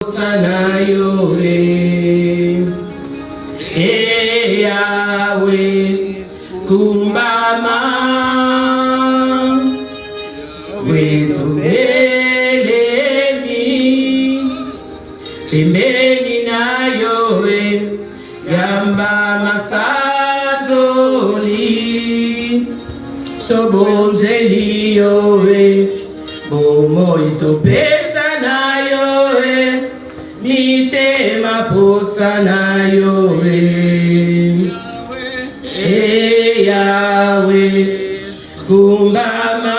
sana yowe Yahweh kumbama wetubelemi pembeni na yowe yamba masazoli sobonzeli yowe bomo itopesa na yowe mitema posa na yowe Yahweh kumbama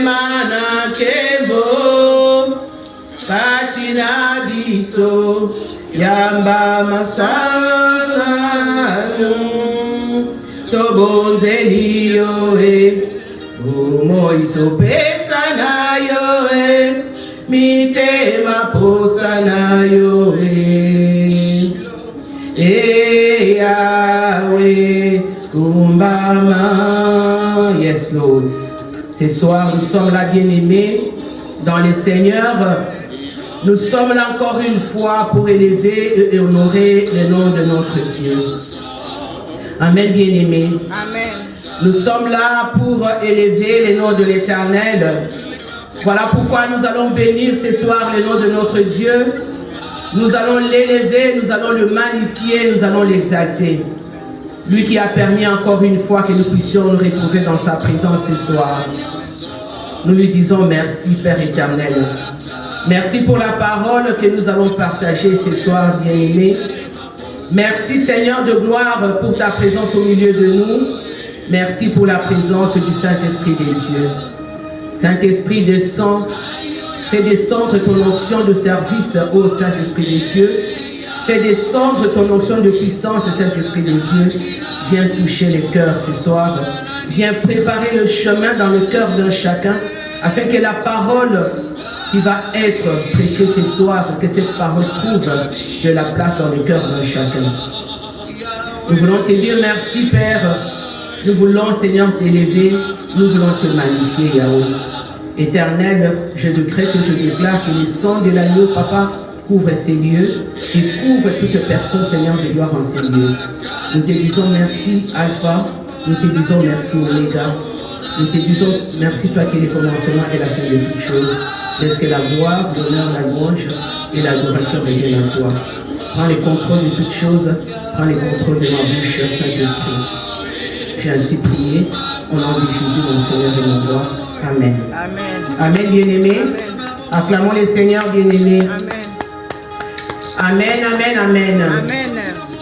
Mana kembo kasina biso yamba masala tobonzeli yoe umo itopesa na yoe mitema posa na yoe Yahweh kumbama. Yes, Lord. Ce soir, nous sommes là, bien-aimés, dans le Seigneur. Nous sommes là encore une fois pour élever et honorer le nom de notre Dieu. Amen, bien-aimés. Amen. Nous sommes là pour élever le nom de l'Éternel. Voilà pourquoi nous allons bénir ce soir le nom de notre Dieu. Nous allons l'élever, nous allons le magnifier, nous allons l'exalter. Lui qui a permis encore une fois que nous puissions nous retrouver dans sa présence ce soir. Nous lui disons merci, Père éternel. Merci pour la parole que nous allons partager ce soir, bien-aimés. Merci, Seigneur de gloire, pour ta présence au milieu de nous. Merci pour la présence du Saint-Esprit de Dieu. Saint-Esprit, descends. Fais descendre ton onction de service au Saint-Esprit de Dieu. Fais descendre ton onction de puissance, Saint-Esprit de Dieu. Viens toucher les cœurs ce soir. Viens préparer le chemin dans le cœur d'un chacun, afin que la parole qui va être prêchée ce soir, que cette parole trouve de la place dans le cœur d'un chacun. Nous voulons te dire merci, Père. Nous voulons, Seigneur, t'élever. Nous voulons te magnifier, Yahweh. Éternel, je décrète et je déclare que le sang de l'agneau, Papa, couvre ces lieux et couvre toute personne, Seigneur, de gloire en ces lieux. Nous te disons merci, Alpha. Nous te disons merci, Oméga. Nous te disons merci, toi qui es le commencement et la fin de toutes choses. Parce que la gloire, l'honneur, la louange et l'adoration reviennent à toi. Prends le contrôle de toutes choses. Prends le contrôle de ma bouche, Saint-Esprit. J'ai ainsi prié au nom de Jésus, mon Seigneur et mon roi. Amen. Amen. Amen, bien-aimés. Acclamons le Seigneur, bien-aimés. Amen. Amen, amen, amen. Amen.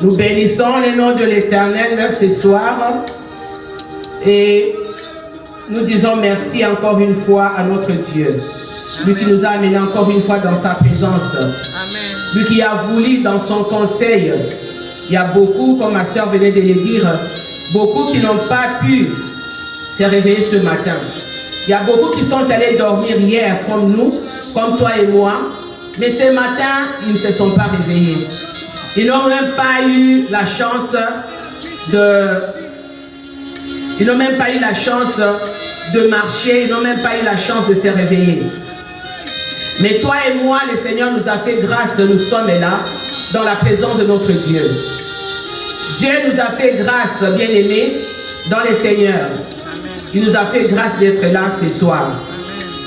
Nous bénissons le nom de l'Éternel ce soir. Et nous disons merci encore une fois à notre Dieu. Lui qui nous a amenés encore une fois dans sa présence. Amen. Lui qui a voulu dans son conseil. Il y a beaucoup, comme ma soeur venait de le dire, beaucoup qui n'ont pas pu se réveiller ce matin. Il y a beaucoup qui sont allés dormir hier comme nous, comme toi et moi. Mais ce matin, ils ne se sont pas réveillés. Ils n'ont même pas eu la chance de marcher. Ils n'ont même pas eu la chance de se réveiller. Mais toi et moi, le Seigneur nous a fait grâce. Nous sommes là, dans la présence de notre Dieu. Dieu nous a fait grâce, bien-aimés, dans le Seigneur. Il nous a fait grâce d'être là ce soir.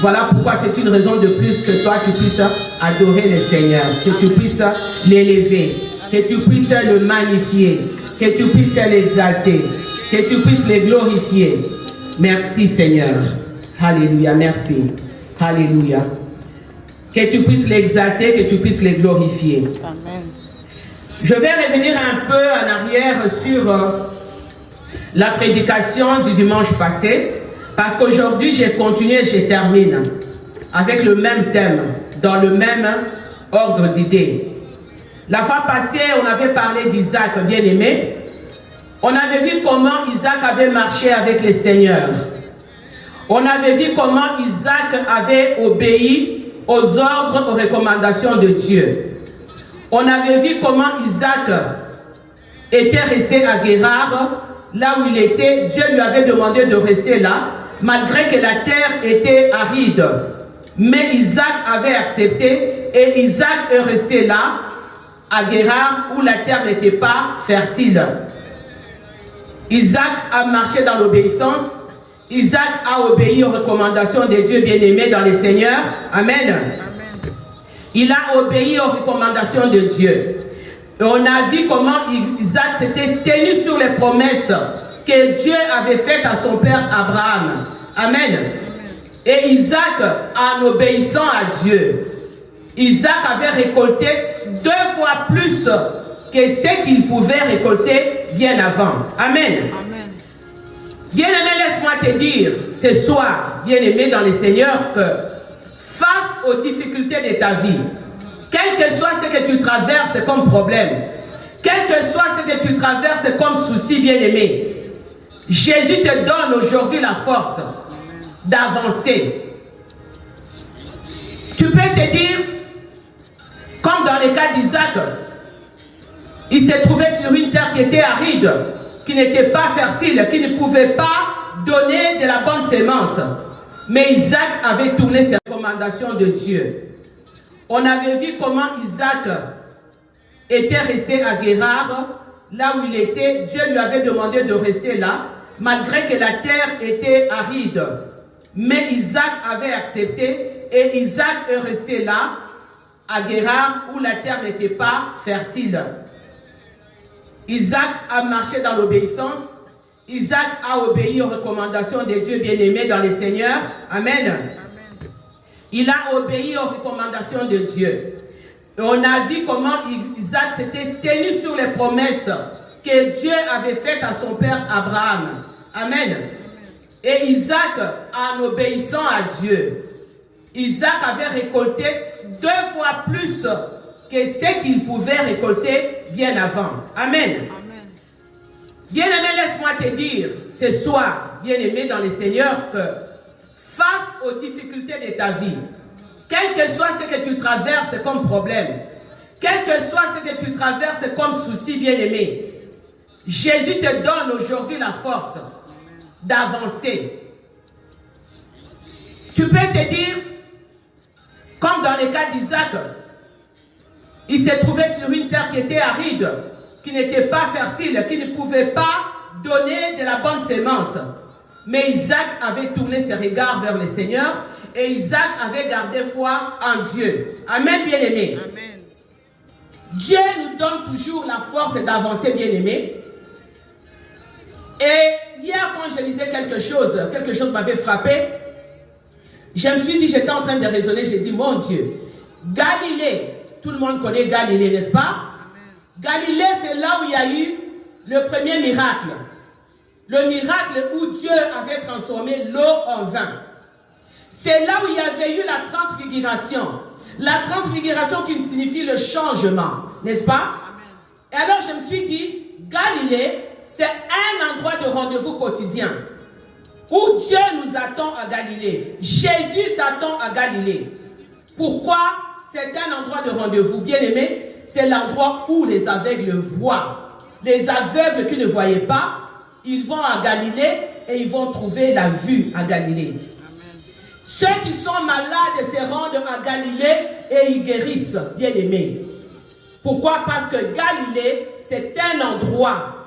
Voilà pourquoi c'est une raison de plus que toi tu puisses adorer le Seigneur, que tu puisses l'élever, que tu puisses le magnifier, que tu puisses l'exalter, que tu puisses le glorifier. Merci Seigneur. Alléluia, merci. Alléluia. Que tu puisses l'exalter, que tu puisses le glorifier. Amen. Je vais revenir un peu en arrière sur la prédication du dimanche passé. Parce qu'aujourd'hui, j'ai continué et je termine avec le même thème, dans le même ordre d'idées. La fois passée, on avait parlé d'Isaac, bien-aimé. On avait vu comment Isaac avait marché avec le Seigneur. On avait vu comment Isaac avait obéi aux ordres, aux recommandations de Dieu. On avait vu comment Isaac était resté à Guérard, là où il était. Dieu lui avait demandé de rester là. malgré que la terre était aride. Mais Isaac avait accepté et Isaac est resté là, à Guérar, où la terre n'était pas fertile. Isaac a marché dans l'obéissance. Isaac a obéi aux recommandations de Dieu bien-aimé dans le Seigneur. Amen. Il a obéi aux recommandations de Dieu. Et on a vu comment Isaac s'était tenu sur les promesses que Dieu avait faites à son père Abraham. Amen. Et Isaac, en obéissant à Dieu, Isaac avait récolté 2 fois plus que ce qu'il pouvait récolter bien avant. Amen. Bien-aimé, laisse-moi te dire ce soir, bien-aimé dans le Seigneur, que face aux difficultés de ta vie, quel que soit ce que tu traverses comme problème, quel que soit ce que tu traverses comme souci, bien-aimé, Jésus te donne aujourd'hui la force d'avancer. Tu peux te dire, comme dans le cas d'Isaac, il s'est trouvé sur une terre qui était aride, qui n'était pas fertile, qui ne pouvait pas donner de la bonne sémence. Mais Isaac avait tourné ses recommandations de Dieu. On avait vu comment Isaac était resté à Guérar, là où il était. Dieu lui avait demandé de rester là, malgré que la terre était aride. Mais Isaac avait accepté et Isaac est resté là, à Guérar, où la terre n'était pas fertile. Isaac a marché dans l'obéissance. Isaac a obéi aux recommandations de Dieu bien-aimé dans le Seigneur. Amen. Il a obéi aux recommandations de Dieu. Et on a vu comment Isaac s'était tenu sur les promesses que Dieu avait faites à son père Abraham. Amen. Et Isaac, en obéissant à Dieu, Isaac avait récolté 2 fois plus que ce qu'il pouvait récolter bien avant. Amen. Bien-aimé, laisse-moi te dire ce soir, bien-aimé dans le Seigneur, que face aux difficultés de ta vie, quel que soit ce que tu traverses comme problème, quel que soit ce que tu traverses comme souci, bien-aimé, Jésus te donne aujourd'hui la force d'avancer. Tu peux te dire, comme dans le cas d'Isaac, il s'est trouvé sur une terre qui était aride, qui n'était pas fertile, qui ne pouvait pas donner de la bonne sémence. Mais Isaac avait tourné ses regards vers le Seigneur et Isaac avait gardé foi en Dieu. Amen, bien-aimé. Dieu nous donne toujours la force d'avancer, bien-aimé. Et hier, quand je lisais quelque chose m'avait frappé. Je me suis dit, j'étais en train de raisonner, j'ai dit, mon Dieu, Galilée, tout le monde connaît Galilée, n'est-ce pas? Galilée, c'est là où il y a eu le premier miracle. Le miracle où Dieu avait transformé l'eau en vin. C'est là où il y avait eu la transfiguration. La transfiguration qui signifie le changement, n'est-ce pas? Et alors je me suis dit, Galilée, c'est un endroit de rendez-vous quotidien. Où Dieu nous attend à Galilée. Jésus t'attend à Galilée. Pourquoi? C'est un endroit de rendez-vous. Bien-aimé, c'est l'endroit où les aveugles voient. Les aveugles qui ne voyaient pas, ils vont à Galilée et ils vont trouver la vue à Galilée. Amen. Ceux qui sont malades se rendent à Galilée et ils guérissent, bien-aimés. Pourquoi? Parce que Galilée, c'est un endroit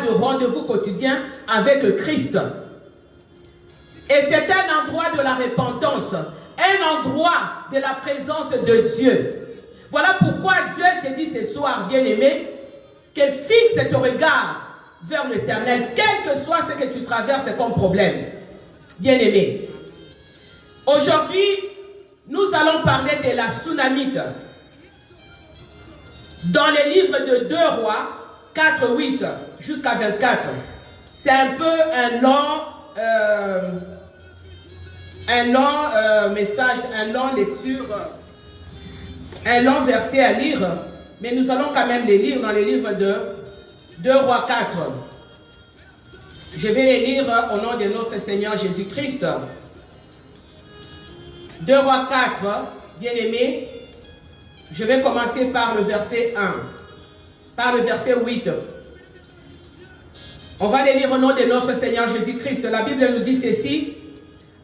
de rendez-vous quotidien avec Christ. Et c'est un endroit de la repentance, un endroit de la présence de Dieu. Voilà pourquoi Dieu te dit ce soir, bien-aimé, que fixe ton regard vers l'Éternel, quel que soit ce que tu traverses comme problème. Bien-aimé, aujourd'hui, nous allons parler de la Sunamite. Dans les livres de 2 Rois, 4, 8 jusqu'à 24, c'est un peu un long message, un long lecture, un long verset à lire, mais nous allons quand même les lire dans les livres de 2 Rois 4. Je vais les lire au nom de notre Seigneur Jésus-Christ. 2 Rois 4, bien-aimés, je vais commencer par le verset 1, par le verset 8. On va les lire au nom de notre Seigneur Jésus-Christ. La Bible nous dit ceci.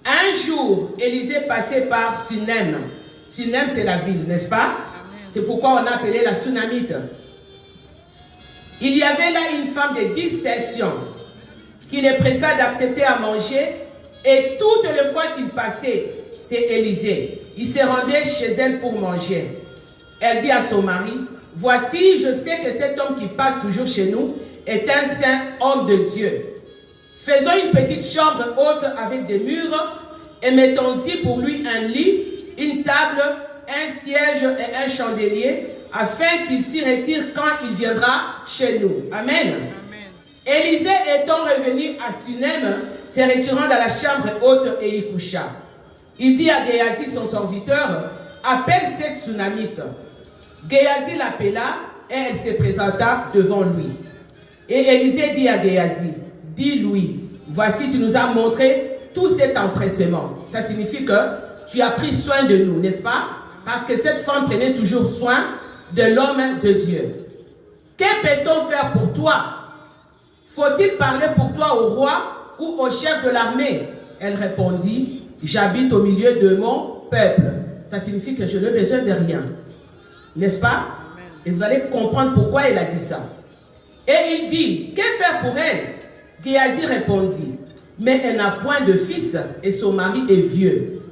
Un jour, Élisée passait par Sunem. Sunem, c'est la ville, n'est-ce pas? C'est pourquoi on a appelé la Sunamite. Il y avait là une femme de distinction qui les pressa d'accepter à manger, et toutes les fois qu'il passait, c'est Élisée. Il se rendait chez elle pour manger. Elle dit à son mari, « Voici, je sais que cet homme qui passe toujours chez nous est un saint homme de Dieu. Faisons une petite chambre haute avec des murs et mettons-y pour lui un lit, une table, un siège et un chandelier, afin qu'il s'y retire quand il viendra chez nous. » Amen. Élisée étant revenu à Sunem, se retirant dans la chambre haute et y coucha. Il dit à Géasi, son serviteur, « Appelle cette Sunamite. » Géasi l'appela et elle se présenta devant lui. Et Élisée dit à Géasi, « Dis-lui, voici tu nous as montré tout cet empressement. » Ça signifie que tu as pris soin de nous, n'est-ce pas? Parce que cette femme prenait toujours soin de l'homme de Dieu. Que peut-on faire pour toi? Faut-il parler pour toi au roi ou au chef de l'armée? Elle répondit, j'habite au milieu de mon peuple. Ça signifie que je n'ai besoin de rien. N'est-ce pas? Et vous allez comprendre pourquoi elle a dit ça. Et il dit, que faire pour elle? Géasi répondit, mais elle n'a point de fils et son mari est vieux.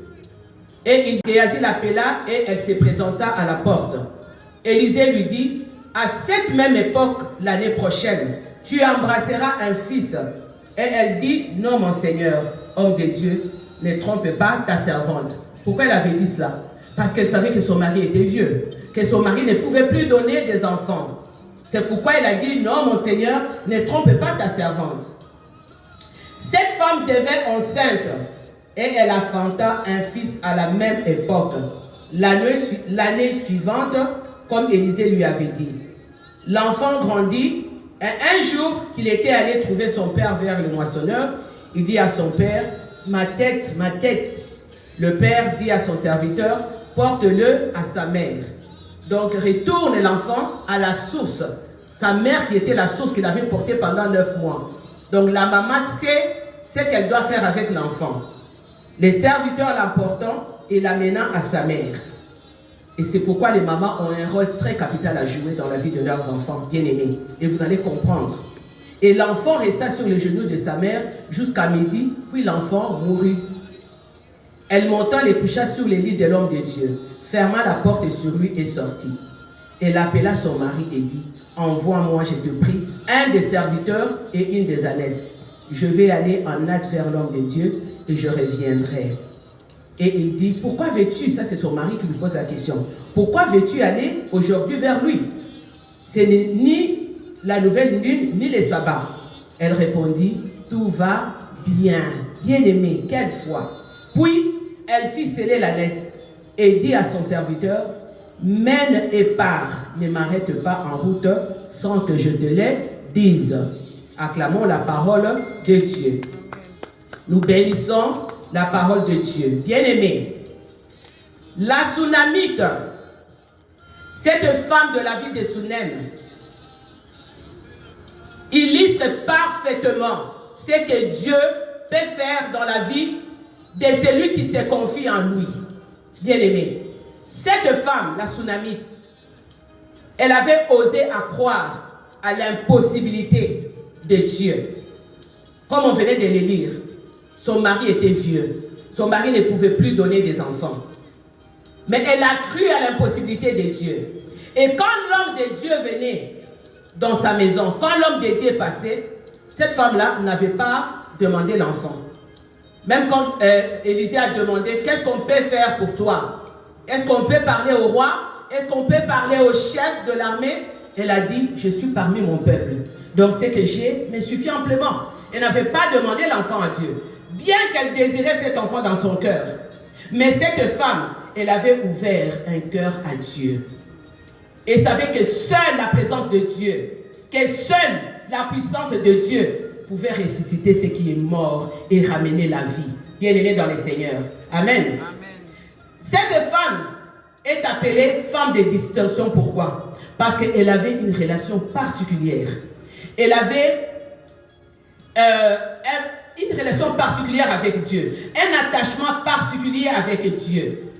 Et Géasi l'appela et elle se présenta à la porte. Élisée lui dit, à cette même époque, l'année prochaine, tu embrasseras un fils. Et elle dit, non mon Seigneur, homme de Dieu, ne trompe pas ta servante. Pourquoi elle avait dit cela? Parce qu'elle savait que son mari était vieux, que son mari ne pouvait plus donner des enfants. C'est pourquoi elle a dit, non mon Seigneur, ne trompe pas ta servante. Cette femme devint enceinte et elle enfanta un fils à la même époque, l'année suivante, comme Élisée lui avait dit. L'enfant grandit et un jour qu'il était allé trouver son père vers le moissonneur, il dit à son père, ma tête, ma tête. Le père dit à son serviteur, porte-le à sa mère. Donc retourne l'enfant à la source. Sa mère qui était la source qu'il avait portée pendant 9 mois. Donc la maman sait ce qu'elle doit faire avec l'enfant. Les serviteurs l'emportant et l'amenant à sa mère. Et c'est pourquoi les mamans ont un rôle très capital à jouer dans la vie de leurs enfants bien-aimés. Et vous allez comprendre. Et l'enfant resta sur les genoux de sa mère jusqu'à midi, puis l'enfant mourut. Elle monta, les coucha sur les lits de l'homme de Dieu, ferma la porte sur lui et sortit. Elle appela son mari et dit, envoie-moi, je te prie, un des serviteurs et une des ânesses. Je vais aller en hâte vers l'homme de Dieu et je reviendrai. Et il dit, pourquoi veux-tu, ça c'est son mari qui lui pose la question, pourquoi veux-tu aller aujourd'hui vers lui? Ce n'est ni la nouvelle lune, ni les sabbats. Elle répondit, tout va bien, bien-aimé, quelle foi. Puis, elle fit sceller l'ânesse et dit à son serviteur, mène et pars, ne m'arrête pas en route sans que je te le dise. Acclamons la parole de Dieu. Nous bénissons la parole de Dieu. Bien-aimé, la Sunamite, cette femme de la ville de Sunem, illustre parfaitement ce que Dieu peut faire dans la vie de celui qui se confie en lui. Bien-aimé, cette femme, la Sunamite, elle avait osé croire à l'impossibilité de Dieu. Comme on venait de le lire, son mari était vieux. Son mari ne pouvait plus donner des enfants. Mais elle a cru à l'impossibilité de Dieu. Et quand l'homme de Dieu venait dans sa maison, quand l'homme de Dieu passait, cette femme-là n'avait pas demandé l'enfant. Même quand Élisée a demandé, qu'est-ce qu'on peut faire pour toi? Est-ce qu'on peut parler au roi? Est-ce qu'on peut parler au chef de l'armée? Elle a dit, je suis parmi mon peuple. Donc ce que j'ai me suffit amplement. Elle n'avait pas demandé l'enfant à Dieu. Bien qu'elle désirait cet enfant dans son cœur. Mais cette femme, elle avait ouvert un cœur à Dieu. Et savait que seule la présence de Dieu, que seule la puissance de Dieu pouvait ressusciter ce qui est mort et ramener la vie. Bien-aimé dans le Seigneur. Amen. Amen. Cette femme est appelée femme de distinction. Pourquoi? Parce qu'elle avait une relation particulière. Elle avait une relation particulière avec Dieu, un attachement particulier avec Dieu.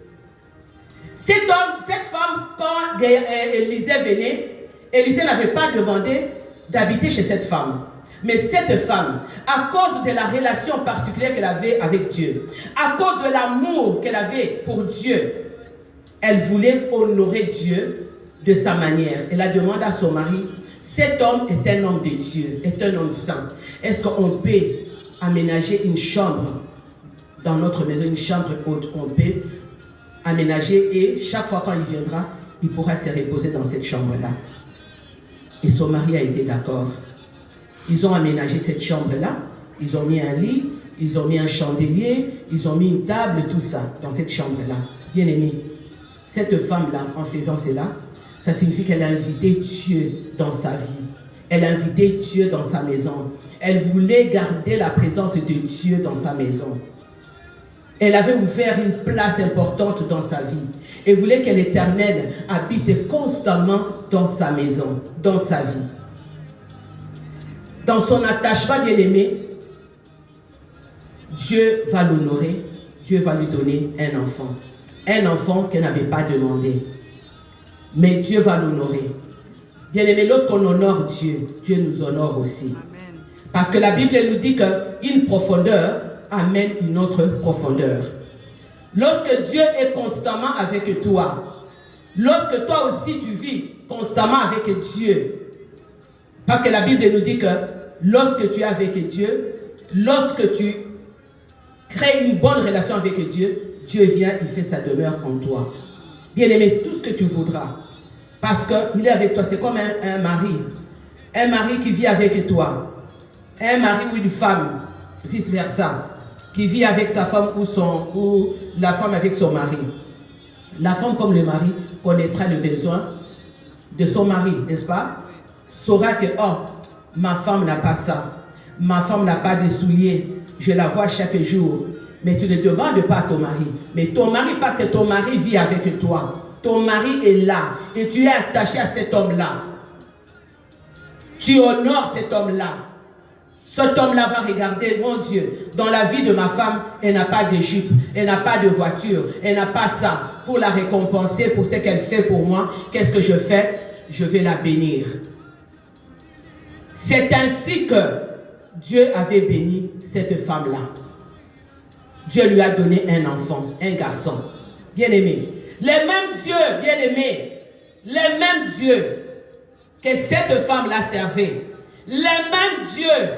Cet homme, cette femme, quand Élisée venait, Élisée n'avait pas demandé d'habiter chez cette femme. Mais cette femme, à cause de la relation particulière qu'elle avait avec Dieu, à cause de l'amour qu'elle avait pour Dieu, elle voulait honorer Dieu de sa manière. Elle a demandé à son mari, cet homme est un homme de Dieu, est un homme saint. Est-ce qu'on peut aménager une chambre dans notre maison, une chambre haute, on peut aménager et chaque fois quand il viendra, il pourra se reposer dans cette chambre-là. Et son mari a été d'accord. Ils ont aménagé cette chambre-là, ils ont mis un lit, ils ont mis un chandelier, ils ont mis une table, tout ça, dans cette chambre-là. Bien aimé, cette femme-là, en faisant cela, ça signifie qu'elle a invité Dieu dans sa vie. Elle a invité Dieu dans sa maison. Elle voulait garder la présence de Dieu dans sa maison. Elle avait ouvert une place importante dans sa vie et voulait que l'Éternel habite constamment dans sa maison, dans sa vie. Dans son attachement bien-aimé, Dieu va l'honorer, Dieu va lui donner un enfant. Un enfant qu'elle n'avait pas demandé. Mais Dieu va l'honorer. Bien-aimé, lorsqu'on honore Dieu, Dieu nous honore aussi. Amen. Parce que la Bible nous dit qu'une profondeur amène une autre profondeur. Lorsque Dieu est constamment avec toi, lorsque toi aussi tu vis constamment avec Dieu, parce que la Bible nous dit que lorsque tu es avec Dieu, lorsque tu crées une bonne relation avec Dieu, Dieu vient, il fait sa demeure en toi. Bien-aimé, tout ce que tu voudras, parce qu'il est avec toi, c'est comme un mari qui vit avec toi, un mari ou une femme, vice-versa, qui vit avec sa femme ou la femme avec son mari. La femme comme le mari connaîtra le besoin de son mari, n'est-ce pas? Saura que, oh, ma femme n'a pas ça, ma femme n'a pas de souliers, je la vois chaque jour. Mais tu ne demandes pas à ton mari. Mais ton mari, parce que ton mari vit avec toi, ton mari est là et tu es attaché à cet homme-là. Tu honores cet homme-là. Cet homme-là va regarder, mon Dieu, dans la vie de ma femme, elle n'a pas de jupe, elle n'a pas de voiture, elle n'a pas ça. Pour la récompenser, pour ce qu'elle fait pour moi, qu'est-ce que je fais? Je vais la bénir. C'est ainsi que Dieu avait béni cette femme-là. Dieu lui a donné un enfant, un garçon. Bien-aimé. Les mêmes dieux, bien-aimés, les mêmes dieux que cette femme-là servait, les mêmes dieux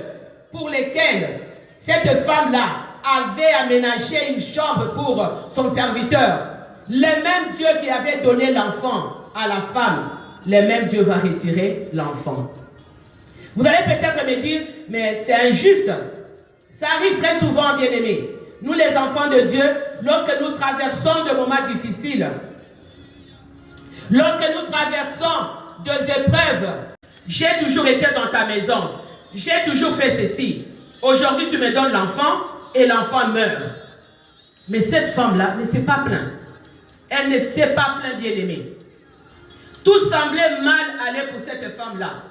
pour lesquels cette femme-là avait aménagé une chambre pour son serviteur, les mêmes dieux qui avaient donné l'enfant à la femme, les mêmes dieux vont retirer l'enfant. Vous allez peut-être me dire, mais c'est injuste. Ça arrive très souvent, bien-aimés. Nous, les enfants de Dieu, lorsque nous traversons de moments difficiles, lorsque nous traversons des épreuves, j'ai toujours été dans ta maison, j'ai toujours fait ceci. Aujourd'hui, tu me donnes l'enfant et l'enfant meurt. Mais cette femme-là ne s'est pas plainte. Elle ne s'est pas plainte, bien-aimée. Tout semblait mal aller pour cette femme-là.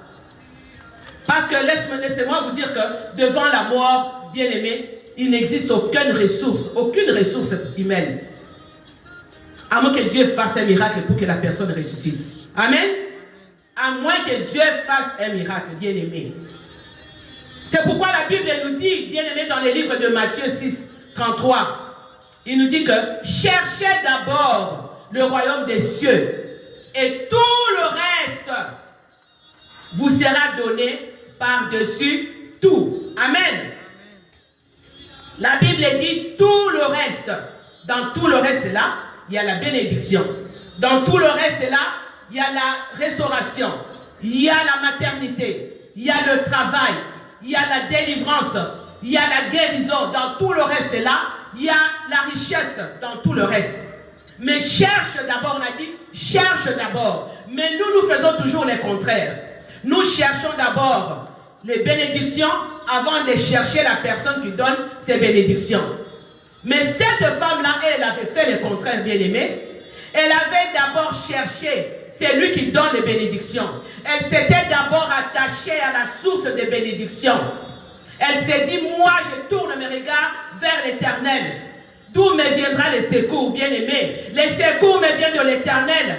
Parce que laissez-moi vous dire que devant la mort, bien-aimée, il n'existe aucune ressource humaine. À moins que Dieu fasse un miracle pour que la personne ressuscite. Amen. À moins que Dieu fasse un miracle, bien-aimé. C'est pourquoi la Bible nous dit, bien-aimé, dans les livres de Matthieu 6, 33, il nous dit que cherchez d'abord le royaume des cieux et tout le reste vous sera donné par-dessus tout. Amen. La Bible dit tout le reste. Dans tout le reste là, il y a la bénédiction. Dans tout le reste là, il y a la restauration. Il y a la maternité. Il y a le travail. Il y a la délivrance. Il y a la guérison. Dans tout le reste là, il y a la richesse. Dans tout le reste. Mais cherche d'abord, on a dit, cherche d'abord. Mais nous faisons toujours le contraire. Nous cherchons d'abord les bénédictions avant de chercher la personne qui donne ces bénédictions. Mais cette femme-là, elle avait fait le contraire, bien-aimé. Elle avait d'abord cherché celui qui donne les bénédictions. Elle s'était d'abord attachée à la source des bénédictions. Elle s'est dit, moi je tourne mes regards vers l'Éternel. D'où me viendra le secours, bien-aimé? Les secours me viennent de l'Éternel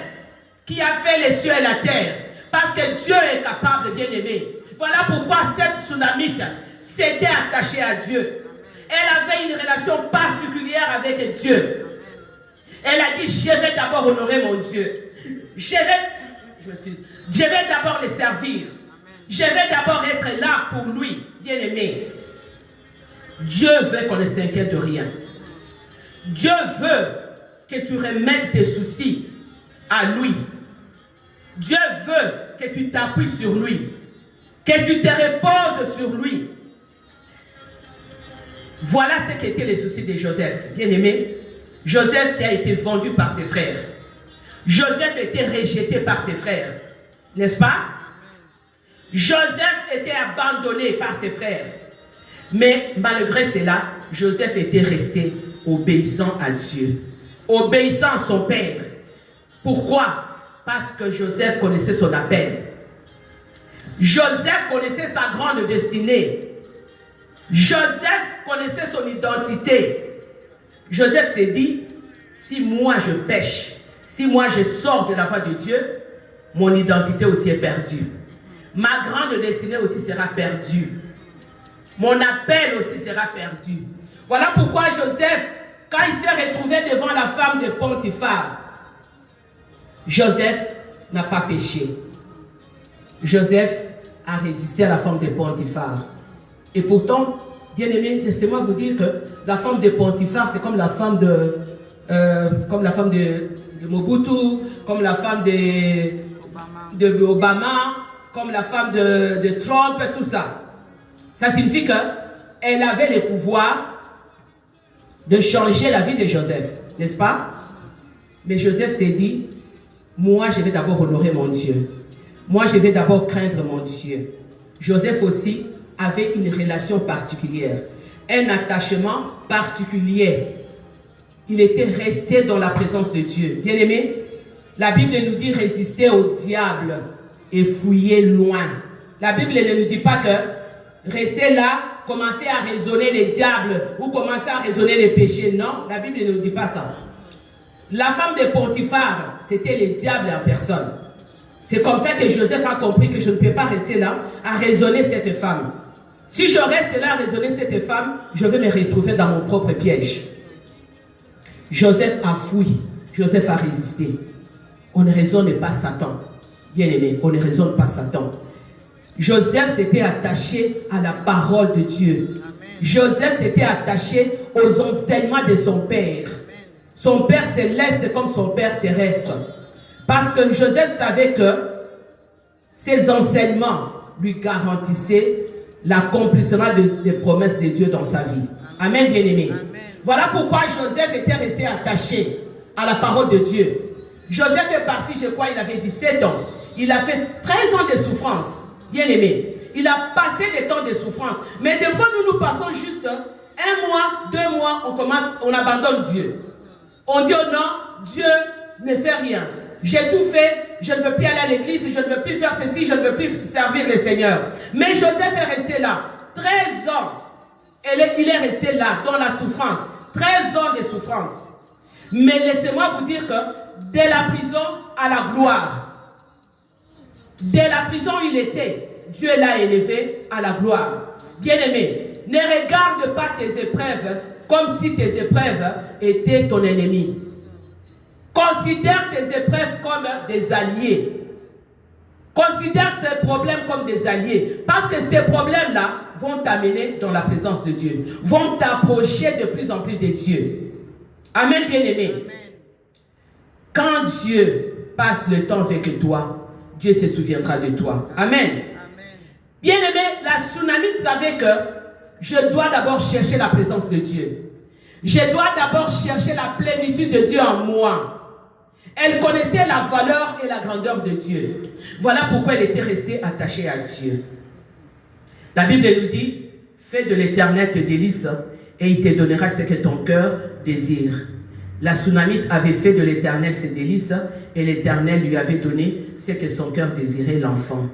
qui a fait les cieux et la terre. Parce que Dieu est capable, bien-aimé. Voilà pourquoi cette tsunamite s'était attachée à Dieu. Elle avait une relation particulière avec Dieu. Elle a dit, je vais d'abord honorer mon Dieu. Je vais d'abord le servir. Je vais d'abord être là pour lui, bien-aimé. Dieu veut qu'on ne s'inquiète de rien. Dieu veut que tu remettes tes soucis à lui. Dieu veut que tu t'appuies sur lui. Que tu te reposes sur lui. Voilà ce qu'étaient les soucis de Joseph. Bien-aimé, Joseph qui a été vendu par ses frères. Joseph était rejeté par ses frères. N'est-ce pas? Joseph était abandonné par ses frères. Mais malgré cela, Joseph était resté obéissant à Dieu. Obéissant à son père. Pourquoi? Parce que Joseph connaissait son appel. Joseph connaissait sa grande destinée. Joseph connaissait son identité. Joseph s'est dit, si moi je pêche, si moi je sors de la voie de Dieu, mon identité aussi est perdue. Ma grande destinée aussi sera perdue. Mon appel aussi sera perdu. Voilà pourquoi Joseph, quand il s'est retrouvé devant la femme de Potiphar, Joseph n'a pas péché. Joseph a résisté à la femme de Potiphar. Et pourtant, bien aimé, laissez-moi vous dire que la femme de Potiphar, c'est comme la femme de Mobutu, comme la femme de Obama, comme la femme de Trump, tout ça. Ça signifie qu'elle avait le pouvoir de changer la vie de Joseph, n'est-ce pas? Mais Joseph s'est dit, moi je vais d'abord honorer mon Dieu. Moi je vais d'abord craindre mon Dieu. Joseph aussi avait une relation particulière, un attachement particulier. Il était resté dans la présence de Dieu. Bien aimé, la Bible nous dit résister au diable et fouiller loin. La Bible ne nous dit pas que rester là, commencer à raisonner les diables ou commencer à raisonner les péchés. Non, la Bible ne nous dit pas ça. La femme de Potiphar, c'était les diables en personne. C'est comme ça que Joseph a compris que je ne peux pas rester là à raisonner cette femme. Si je reste là à raisonner cette femme, je vais me retrouver dans mon propre piège. Joseph a fui, Joseph a résisté. On ne raisonne pas Satan. Bien aimé, on ne raisonne pas Satan. Joseph s'était attaché à la parole de Dieu. Joseph s'était attaché aux enseignements de son père. Son père céleste comme son père terrestre. Parce que Joseph savait que ses enseignements lui garantissaient l'accomplissement des promesses de Dieu dans sa vie. Amen, bien-aimé. Voilà pourquoi Joseph était resté attaché à la parole de Dieu. Joseph est parti, je crois, il avait 17 ans. Il a fait 13 ans de souffrance. Bien-aimé. Il a passé des temps de souffrance. Mais des fois, nous passons juste 1 mois, 2 mois, on abandonne Dieu. On dit, oh non, Dieu ne fait rien. J'ai tout fait, je ne veux plus aller à l'église, je ne veux plus faire ceci, je ne veux plus servir le Seigneur. Mais Joseph est resté là. 13 ans. Il est resté là, dans la souffrance. 13 ans de souffrance. Mais laissez-moi vous dire que dès la prison à la gloire, dès la prison où il était, Dieu l'a élevé à la gloire. Bien-aimé, ne regarde pas tes épreuves comme si tes épreuves étaient ton ennemi. Considère tes épreuves comme des alliés. Considère tes problèmes comme des alliés. Parce que ces problèmes-là vont t'amener dans la présence de Dieu. Vont t'approcher de plus en plus de Dieu. Amen, bien-aimé. Quand Dieu passe le temps avec toi, Dieu se souviendra de toi. Amen. Bien-aimé, la tsunamite savait que je dois d'abord chercher la présence de Dieu. Je dois d'abord chercher la plénitude de Dieu en moi. Elle connaissait la valeur et la grandeur de Dieu. Voilà pourquoi elle était restée attachée à Dieu. La Bible nous dit, fais de l'Éternel tes délices et il te donnera ce que ton cœur désire. La tsunamite avait fait de l'Éternel ses délices et l'Éternel lui avait donné ce que son cœur désirait, l'enfant.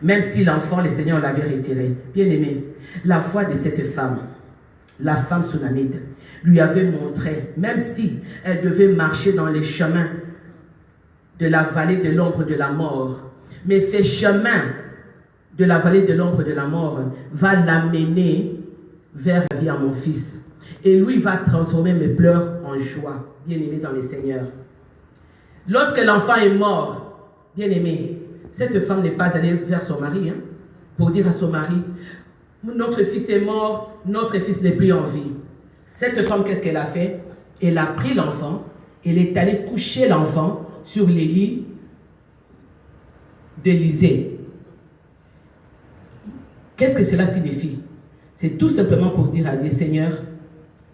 Même si l'enfant, le Seigneur l'avait retiré. Bien-aimé, la foi de cette femme, la femme sounamite, lui avait montré, même si elle devait marcher dans les chemins de la vallée de l'ombre de la mort, mais ce chemin de la vallée de l'ombre de la mort va l'amener vers la vie à mon fils. Et lui va transformer mes pleurs en joie, bien-aimé dans le Seigneur. Lorsque l'enfant est mort, bien-aimé, cette femme n'est pas allée vers son mari pour dire à son mari, notre fils est mort, notre fils n'est plus en vie. Cette femme, qu'est-ce qu'elle a fait? Elle a pris l'enfant, elle est allée coucher l'enfant sur les lits d'Élisée. Qu'est-ce que cela signifie? C'est tout simplement pour dire à Dieu, Seigneur,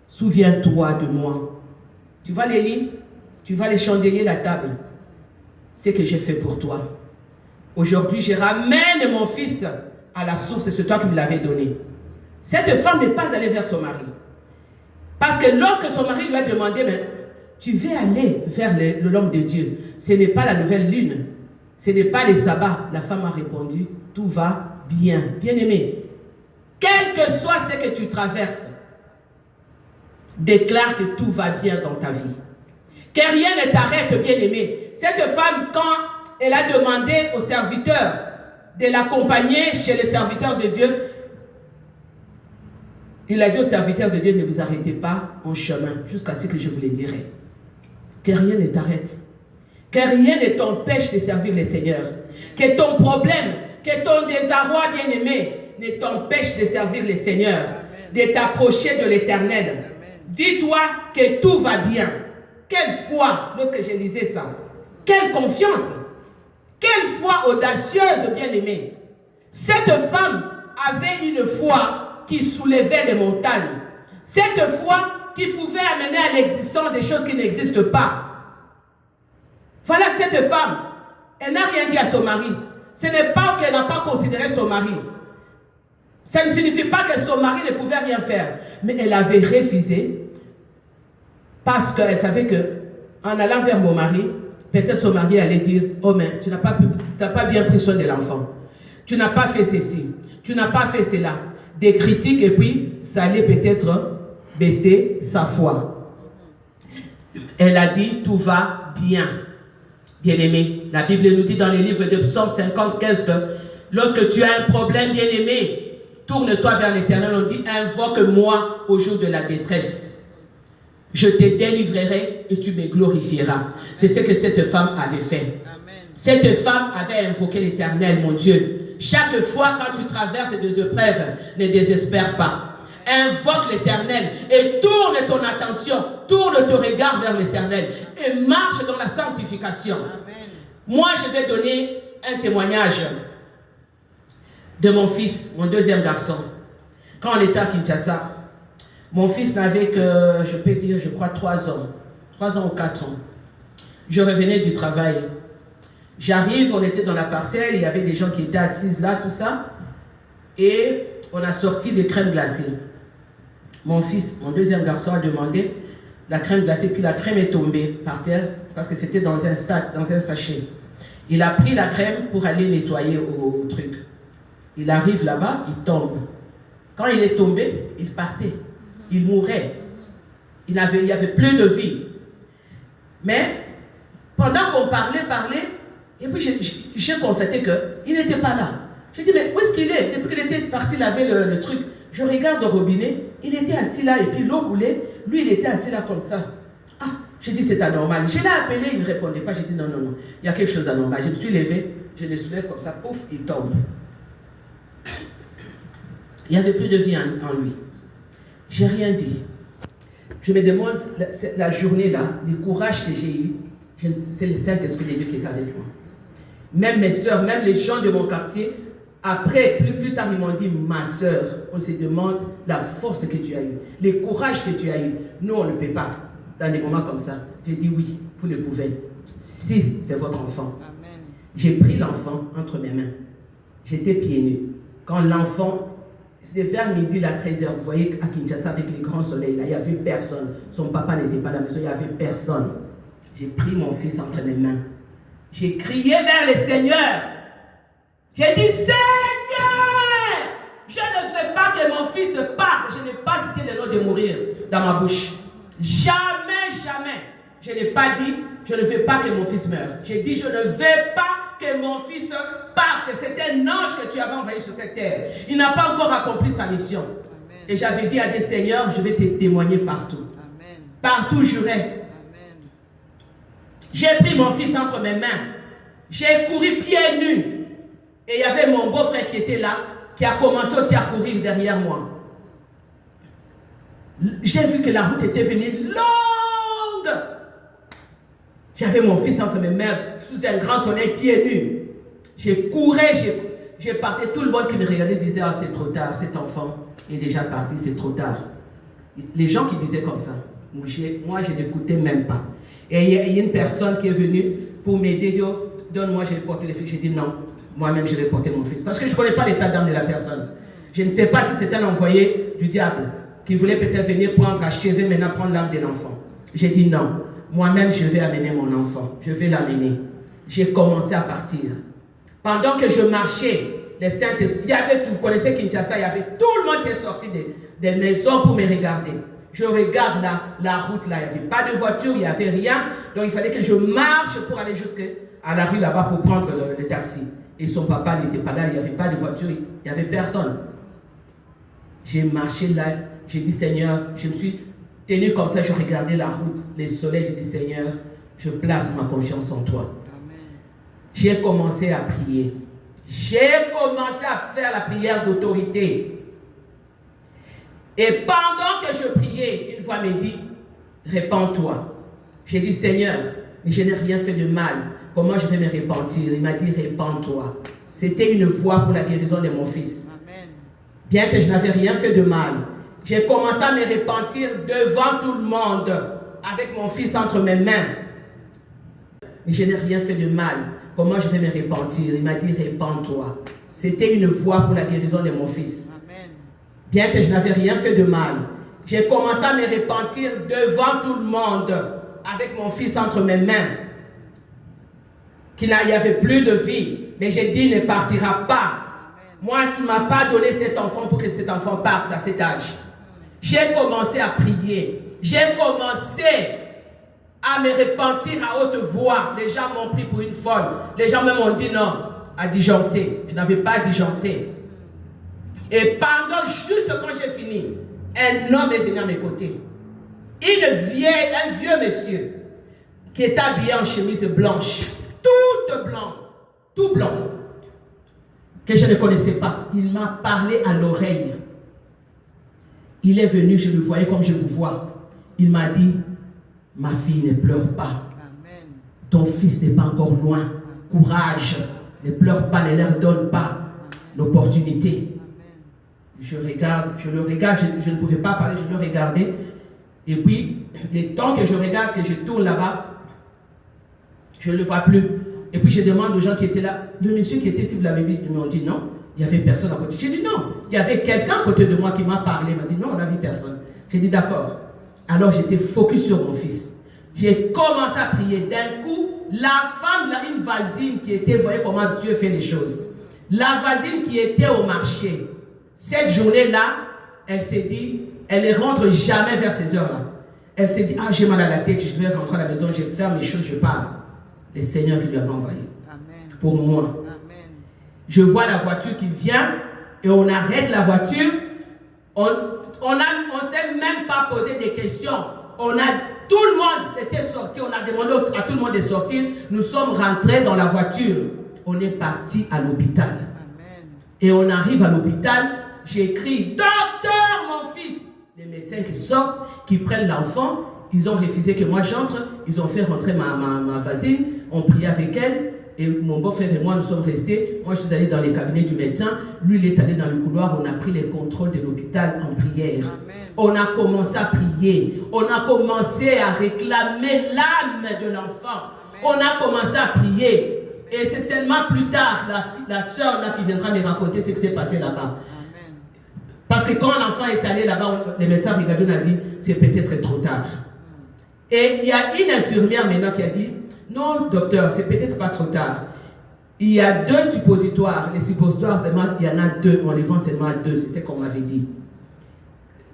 souviens-toi de moi. Tu vois les lits, tu vois les chandeliers, la table. C'est ce que j'ai fait pour toi. Aujourd'hui, je ramène mon fils à la source, c'est toi qui me l'avais donné. Cette femme n'est pas allée vers son mari. Parce que lorsque son mari lui a demandé, mais tu veux aller vers l'homme de Dieu, ce n'est pas la nouvelle lune, ce n'est pas les sabbats. La femme a répondu, tout va bien. Bien-aimé, quel que soit ce que tu traverses, déclare que tout va bien dans ta vie. Que rien ne t'arrête, bien-aimé. Cette femme, quand elle a demandé au serviteur de l'accompagner chez le serviteur de Dieu, il a dit au serviteur de Dieu, ne vous arrêtez pas en chemin jusqu'à ce que je vous le dirai. Que rien ne t'arrête. Que rien ne t'empêche de servir le Seigneur. Que ton problème, que ton désarroi, bien-aimé, ne t'empêche de servir le Seigneur, de t'approcher de l'Éternel. Dis-toi que tout va bien. Quelle foi, lorsque je lisais ça. Quelle confiance. Quelle foi audacieuse, bien-aimée. Cette femme avait une foi qui soulevait les montagnes. Cette foi qui pouvait amener à l'existence des choses qui n'existent pas. Voilà cette femme. Elle n'a rien dit à son mari. Ce n'est pas qu'elle n'a pas considéré son mari. Ça ne signifie pas que son mari ne pouvait rien faire. Mais elle avait refusé parce qu'elle savait qu'en allant vers mon mari, peut-être son mari allait dire, oh mais tu n'as pas bien pris soin de l'enfant. Tu n'as pas fait ceci. Tu n'as pas fait cela. Des critiques et puis ça allait peut-être baisser sa foi. Elle a dit, tout va bien. Bien-aimé, la Bible nous dit dans les livres de Psaume 50-15 que lorsque tu as un problème, bien-aimé, tourne-toi vers l'Éternel. On dit, invoque-moi au jour de la détresse. Je te délivrerai et tu me glorifieras. C'est ce que cette femme avait fait. Amen. Cette femme avait invoqué l'Éternel, mon Dieu. Chaque fois quand tu traverses des épreuves, ne désespère pas. Invoque l'Éternel et tourne ton attention, tourne ton regard vers l'Éternel et marche dans la sanctification. Amen. Moi, je vais donner un témoignage de mon fils, mon deuxième garçon. Quand on était à Kinshasa, mon fils n'avait que, je peux dire, je crois 3 ans. 3 ans ou 4 ans. Je revenais du travail. J'arrive, on était dans la parcelle, il y avait des gens qui étaient assis là, tout ça. Et on a sorti des crèmes glacées. Mon fils, mon deuxième garçon, a demandé la crème glacée, puis la crème est tombée par terre, parce que c'était dans un sac, dans un sachet. Il a pris la crème pour aller nettoyer au truc. Il arrive là-bas, il tombe. Quand il est tombé, il partait. Il mourait. Il y avait plus de vie. Mais, pendant qu'on parlait, et puis j'ai constaté qu'il n'était pas là. J'ai dit, mais où est-ce qu'il est? Depuis qu'il était parti laver le truc, je regarde au robinet, il était assis là, et puis l'eau coulait, lui il était assis là comme ça. Ah, j'ai dit, c'est anormal. Je l'ai appelé, il ne répondait pas. J'ai dit, non, il y a quelque chose d'anormal. Je me suis levé, je le soulève comme ça, pouf, il tombe. Il n'y avait plus de vie en lui. J'ai rien dit. Je me demande, la journée là, le courage que j'ai eu, c'est le Saint-Esprit de Dieu qui est avec moi. Même mes soeurs, même les gens de mon quartier, après, plus tard, ils m'ont dit, ma soeur, on se demande la force que tu as eue, le courage que tu as eu. Nous, on ne peut pas, dans des moments comme ça. J'ai dit, oui, vous le pouvez, si c'est votre enfant. Amen. J'ai pris l'enfant entre mes mains. J'étais pieds nus. Quand l'enfant, c'était vers midi, la 13h, vous voyez, à Kinshasa, avec les grands soleils, là, il n'y avait personne. Son papa n'était pas à la maison, il n'y avait personne. J'ai pris mon fils entre mes mains. J'ai crié vers le Seigneur. J'ai dit, Seigneur, je ne veux pas que mon fils parte. Je n'ai pas cité le nom de mourir dans ma bouche. Jamais, jamais. Je n'ai pas dit, je ne veux pas que mon fils meure. J'ai dit, je ne veux pas que mon fils parte. C'est un ange que tu avais envoyé sur cette terre. Il n'a pas encore accompli sa mission. Amen. Et j'avais dit à des seigneurs, je vais te témoigner partout. Amen. Partout, j'irai. J'ai pris mon fils entre mes mains. J'ai couru pieds nus. Et il y avait mon beau-frère qui était là, qui a commencé aussi à courir derrière moi. J'ai vu que la route était venue longue. J'avais mon fils entre mes mains, sous un grand soleil, pieds nus. J'ai couru, j'ai parti. Tout le monde qui me regardait disait, ah, c'est trop tard, cet enfant est déjà parti, c'est trop tard. Les gens qui disaient comme ça, moi je n'écoutais même pas. Et il y a une personne qui est venue pour m'aider, dit, donne-moi, je vais porter les fils. J'ai dit non, moi-même je vais porter mon fils. Parce que je ne connais pas l'état d'âme de la personne. Je ne sais pas si c'est un envoyé du diable qui voulait peut-être venir prendre, achever, maintenant prendre l'âme de l'enfant. J'ai dit non, moi-même je vais amener mon enfant, je vais l'amener. J'ai commencé à partir. Pendant que je marchais, les Saint-Esprit, il y avait, vous connaissez Kinshasa, il y avait tout le monde qui est sorti des maisons pour me regarder. Je regarde la route là, il n'y avait pas de voiture, il n'y avait rien. Donc il fallait que je marche pour aller jusqu'à la rue là-bas pour prendre le taxi. Et son papa n'était pas là, il n'y avait pas de voiture, il n'y avait personne. J'ai marché là, j'ai dit Seigneur, je me suis tenu comme ça, je regardais la route, les soleils, j'ai dit Seigneur, je place ma confiance en toi. J'ai commencé à prier. J'ai commencé à faire la prière d'autorité. Et pendant que je priais, une voix me dit, répands-toi. J'ai dit, Seigneur, mais je n'ai rien fait de mal. Comment je vais me repentir? Il m'a dit, répands-toi. C'était une voix pour la guérison de mon fils. Amen. Bien que je n'avais rien fait de mal, j'ai commencé à me repentir devant tout le monde, avec mon fils entre mes mains. Mais je n'ai rien fait de mal. Comment je vais me repentir? Il m'a dit, répands-toi. C'était une voix pour la guérison de mon fils. Amen. Bien que je n'avais rien fait de mal, j'ai commencé à me repentir devant tout le monde, avec mon fils entre mes mains, qu'il n'y avait plus de vie. Mais j'ai dit, il ne partira pas. Amen. Moi, tu ne m'as pas donné cet enfant pour que cet enfant parte à cet âge. J'ai commencé à prier. J'ai commencé à me repentir à haute voix. Les gens m'ont pris pour une folle. Les gens me m'ont dit non, à disjoncter. Je n'avais pas disjoncté. Et pendant, juste quand j'ai fini, un homme est venu à mes côtés. Un vieux monsieur, qui est habillé en chemise blanche, toute blanche, tout blanc, que je ne connaissais pas. Il m'a parlé à l'oreille. Il est venu, je le voyais comme je vous vois. Il m'a dit, ma fille, ne pleure pas. Amen. Ton fils n'est pas encore loin. Courage. Ne pleure pas, ne leur donne pas l'opportunité. Je le regarde, je ne pouvais pas parler, je le regardais. Et puis, le temps que je regarde, que je tourne là-bas, je ne le vois plus. Et puis, je demande aux gens qui étaient là, le monsieur qui était, si vous l'avez vu, ils m'ont dit non, il n'y avait personne à côté. J'ai dit non, il y avait quelqu'un à côté de moi qui m'a parlé. Il m'a dit non, on n'a vu personne. J'ai dit d'accord. Alors j'étais focus sur mon fils. J'ai commencé à prier. D'un coup, la femme, là, une voisine qui était, vous voyez comment Dieu fait les choses. La voisine qui était au marché, cette journée-là, elle s'est dit, elle ne rentre jamais vers ces heures-là. Elle s'est dit, ah, j'ai mal à la tête, je vais rentrer à la maison, je vais faire mes choses, je pars. Le Seigneur qui lui avait envoyé. Amen. Pour moi. Amen. Je vois la voiture qui vient et on arrête la voiture. On ne s'est même pas posé des questions. Tout le monde était sorti. On a demandé à tout le monde de sortir. Nous sommes rentrés dans la voiture. On est parti à l'hôpital. Amen. Et on arrive à l'hôpital. J'écris, docteur, mon fils. Les médecins qui sortent, qui prennent l'enfant. Ils ont refusé que moi j'entre. Ils ont fait rentrer ma voisine. On priait avec elle. Et mon beau-frère et moi, nous sommes restés. Moi, je suis allé dans les cabinets du médecin. Lui, il est allé dans le couloir. On a pris les contrôles de l'hôpital en prière. Amen. On a commencé à prier. On a commencé à réclamer l'âme de l'enfant. On a commencé à prier. Et c'est seulement plus tard, la sœur là qui viendra me raconter ce qui s'est passé là-bas. Parce que quand l'enfant est allé là-bas, les médecins regardent et ont dit, c'est peut-être trop tard. Et il y a une infirmière maintenant qui a dit, non, docteur, c'est peut-être pas trop tard. Il y a 2 suppositoires. Les suppositoires, vraiment, il y en a 2. On les vend seulement à 2. C'est ce qu'on m'avait dit.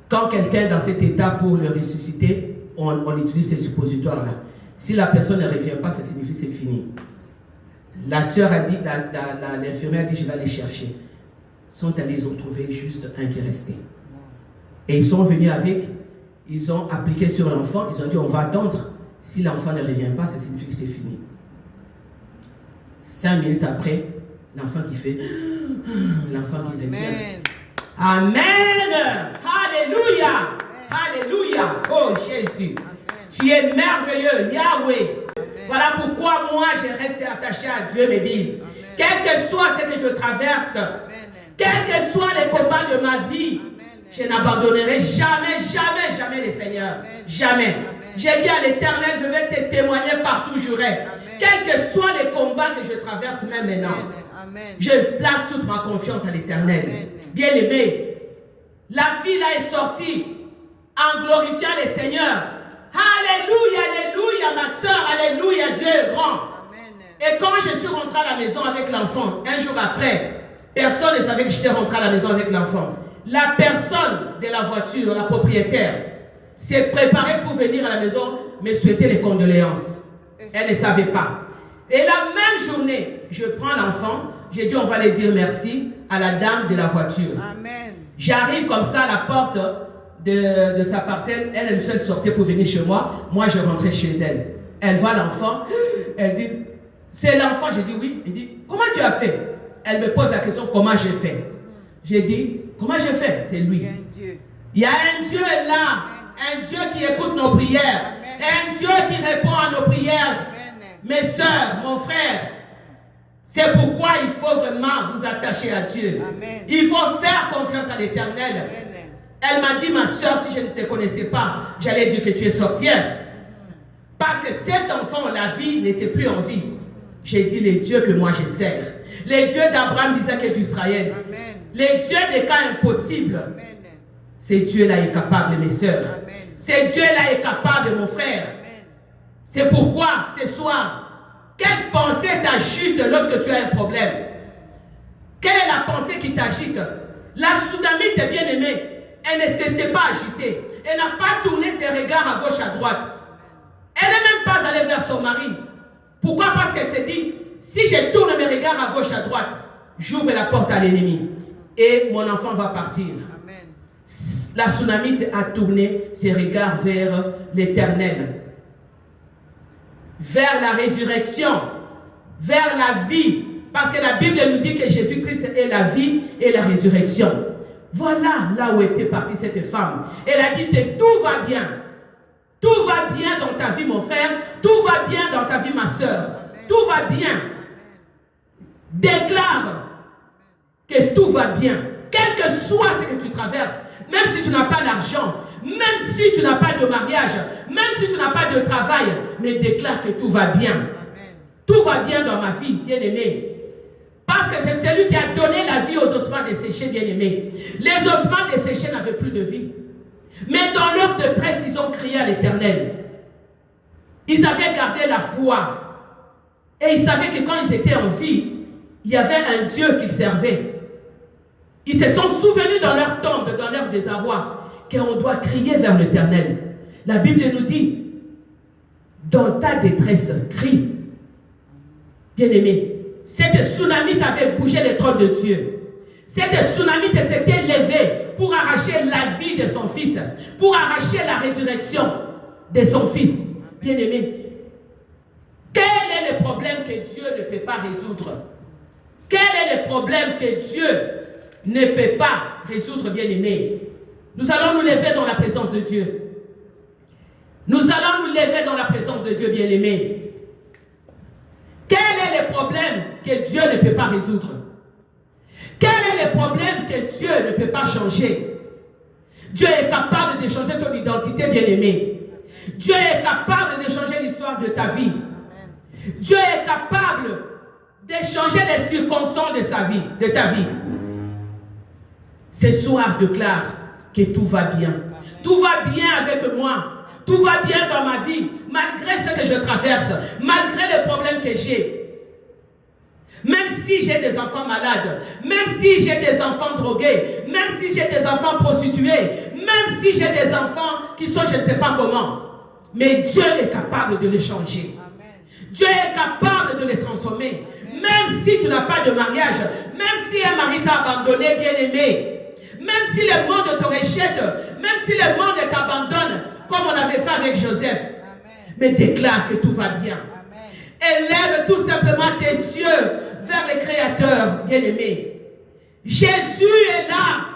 Quand quelqu'un est dans cet état pour le ressusciter, on utilise ces suppositoires-là. Si la personne ne revient pas, ça signifie que c'est fini. La sœur a dit, l'infirmière a dit, je vais aller chercher. Ils sont allés, ils ont trouvé juste un qui est resté. Et ils sont venus avec, ils ont appliqué sur l'enfant, ils ont dit, on va attendre. Si l'enfant ne revient pas, ça signifie que c'est fini. 5 minutes après, l'enfant qui fait, l'enfant qui revient. Amen. Alléluia. Alléluia. Oh Jésus. Tu es merveilleux, Yahweh. Voilà pourquoi moi je reste attaché à Dieu, mes bises. Quel que soit ce que je traverse, quels que soient les combats de ma vie, je n'abandonnerai jamais, jamais, jamais le Seigneur. Jamais. J'ai dit à l'Éternel, je vais te témoigner partout où j'aurai. Quels que soient les combats que je traverse même maintenant, je place toute ma confiance à l'Éternel. Bien-aimé, la fille là est sortie en glorifiant le Seigneur. Alléluia, alléluia, ma soeur, alléluia, Dieu est grand. Et quand je suis rentré à la maison avec l'enfant, un jour après, personne ne savait que j'étais rentré à la maison avec l'enfant. La personne de la voiture, la propriétaire, s'est préparée pour venir à la maison me souhaiter les condoléances. Elle ne savait pas. Et la même journée, je prends l'enfant, j'ai dit on va aller dire merci à la dame de la voiture. Amen. J'arrive comme ça à la porte de sa parcelle, elle seule sortait pour venir chez moi, moi je rentrais chez elle. Elle voit l'enfant, elle dit, c'est l'enfant, j'ai dit oui, elle dit, comment tu as fait? Elle me pose la question, comment j'ai fait? J'ai dit, comment j'ai fait? C'est lui. Il y a un Dieu là, un Dieu qui écoute nos prières, un Dieu qui répond à nos prières. Mes soeurs, mon frère, c'est pourquoi il faut vraiment vous attacher à Dieu. Amen. Il faut faire confiance à l'Éternel. Elle m'a dit, ma soeur, si je ne te connaissais pas, j'allais dire que tu es sorcière. Parce que cet enfant, la vie n'était plus en vie. J'ai dit les dieux que moi je sers. Les dieux d'Abraham, d'Isaac et d'Israël. Les dieux des cas impossibles. Ces dieux-là est capable, mes soeurs. Ces dieux-là est capable, mon frère. C'est pourquoi, ce soir, quelle pensée t'agite lorsque tu as un problème? Quelle est la pensée qui t'agite? La Soudamite, bien-aimée, elle ne s'était pas agitée. Elle n'a pas tourné ses regards à gauche, à droite. Elle n'est même pas allée vers son mari. Pourquoi? Parce qu'elle s'est dit, si je tourne mes regards à gauche, à droite, j'ouvre la porte à l'ennemi. Et mon enfant va partir. Amen. La Soudamite a tourné ses regards vers l'Éternel. Vers la résurrection, vers la vie, parce que la Bible nous dit que Jésus-Christ est la vie et la résurrection. Voilà là où était partie cette femme. Elle a dit que tout va bien. Tout va bien dans ta vie, mon frère. Tout va bien dans ta vie, ma soeur. Tout va bien. Déclare que tout va bien. Quel que soit ce que tu traverses, même si tu n'as pas d'argent, même si tu n'as pas de mariage, même si tu n'as pas de travail, mais déclare que tout va bien. Amen. Tout va bien dans ma vie, bien-aimé. Parce que c'est celui qui a donné la vie aux ossements desséchés, bien-aimés. Les ossements desséchés n'avaient plus de vie. Mais dans leur détresse, ils ont crié à l'Éternel. Ils avaient gardé la foi. Et ils savaient que quand ils étaient en vie, il y avait un Dieu qu'ils servaient. Ils se sont souvenus dans leur tombe, dans leur désarroi, qu'on doit crier vers l'Éternel. La Bible nous dit, dans ta détresse, crie. Bien-aimé, cette tsunami avait bougé le trône de Dieu. Cette tsunami s'était levée pour arracher la vie de son fils, pour arracher la résurrection de son fils. Bien-aimé, quel est le problème que Dieu ne peut pas résoudre? Quel est le problème que Dieu ne peut pas résoudre, bien-aimé? Nous allons nous lever dans la présence de Dieu. Nous allons nous lever dans la présence de Dieu, bien-aimé. Quel est le problème que Dieu ne peut pas résoudre? Quel est le problème que Dieu ne peut pas changer? Dieu est capable de changer ton identité, bien-aimé. Dieu est capable de changer l'histoire de ta vie. Dieu est capable de changer les circonstances de sa vie, de ta vie. Ce soir, déclare que tout va bien. Tout va bien avec moi. Tout va bien dans ma vie, malgré ce que je traverse, malgré les problèmes que j'ai. Même si j'ai des enfants malades, même si j'ai des enfants drogués, même si j'ai des enfants prostitués, même si j'ai des enfants qui sont je ne sais pas comment, mais Dieu est capable de les changer. Dieu est capable de les transformer. Même si tu n'as pas de mariage, même si un mari t'a abandonné, bien-aimé, même si le monde te rejette, même si le monde t'abandonne, comme on avait fait avec Joseph, mais déclare que tout va bien. Élève tout simplement tes yeux vers le Créateur, bien-aimé. Jésus est là.